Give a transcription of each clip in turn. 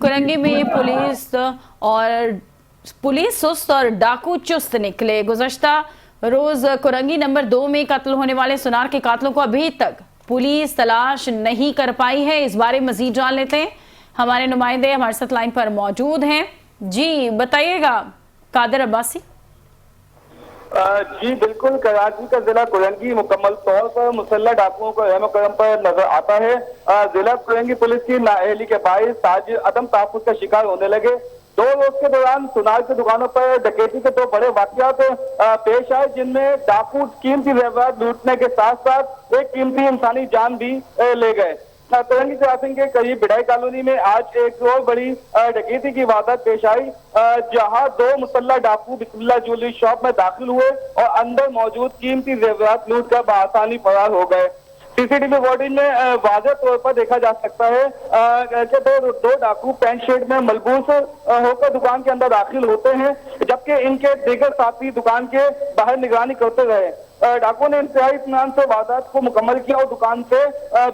कुरंगी में पुलिस सुस्त और डाकू चुस्त निकले। गुज़श्ता रोज कुरंगी नंबर 2 में कत्ल होने वाले सुनार के कातलों को अभी तक पुलिस तलाश नहीं कर पाई है। इस बारे में मजीद जान लेते हैं, हमारे नुमाइंदे हमारे साथ लाइन पर मौजूद हैं। जी बताइएगा कादिर अब्बासी। जी बिल्कुल, कराची का जिला कुरंगी मुकम्मल तौर पर मुसल्लह डाकुओं को रहम करम पर नजर आता है। जिला कुरंगी पुलिस की नाअहली के बाइस ताजिर अदम तहफ्फुज़ का शिकार होने लगे। 2 रोज के दौरान सुनार की दुकानों पर डकैती के 2 बड़े वाक़यात पेश आए, जिनमें डाकू कीमती ज़ेवरात लूटने के साथ साथ एक कीमती इंसानी जान भी ले गए। कुरंगी क्रासिंग के करीब बिडाई कॉलोनी में आज एक और बड़ी डकैती की वारदात पेश आई, जहां 2 मुसल्लह डाकू बिस्मिल्लाह ज्वेलरी शॉप में दाखिल हुए और अंदर मौजूद कीमती जेवरात लूट कर बआसानी फरार हो गए। सीसीटीवी फुटेज में वाज़ेह तौर पर देखा जा सकता है कि दो डाकू पैंट शर्ट में मलबूस होकर दुकान के अंदर दाखिल होते हैं, जबकि इनके दीगर साथी दुकान के बाहर निगरानी करते रहे। डाकुओं ने इंतहाई इत्मीनान से वारदात को मुकम्मल किया और दुकान से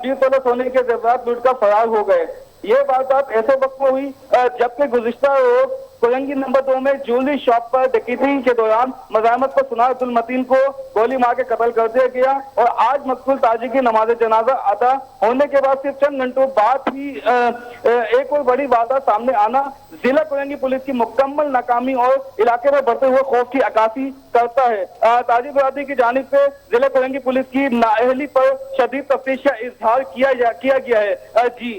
20 तोला सोने के जेवरात लूट कर फरार हो गए। ये वारदात ऐसे वक्त में हुई जबकि गुज़िश्ता रोज कुरंगी नंबर 2 में ज्वेलरी शॉप पर डकैती के दौरान मज़ाहमत पर सुनार अब्दुल मतीन को गोली मार के कत्ल कर दिया गया और आज मकतूल ताजिर की नमाज जनाजा अदा होने के बाद सिर्फ चंद घंटों बाद ही एक और बड़ी वारदात सामने आना जिला कुरंगी पुलिस की मुकम्मल नाकामी और इलाके में बढ़ते हुए खौफ की अक्कासी करता है। ताजिर बरादरी की जानिब से जिला कुरंगी पुलिस की नाअहली पर शदीद तफ्तीश का इजहार किया गया है। जी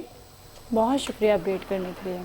बहुत शुक्रिया अपडेट करने के लिए।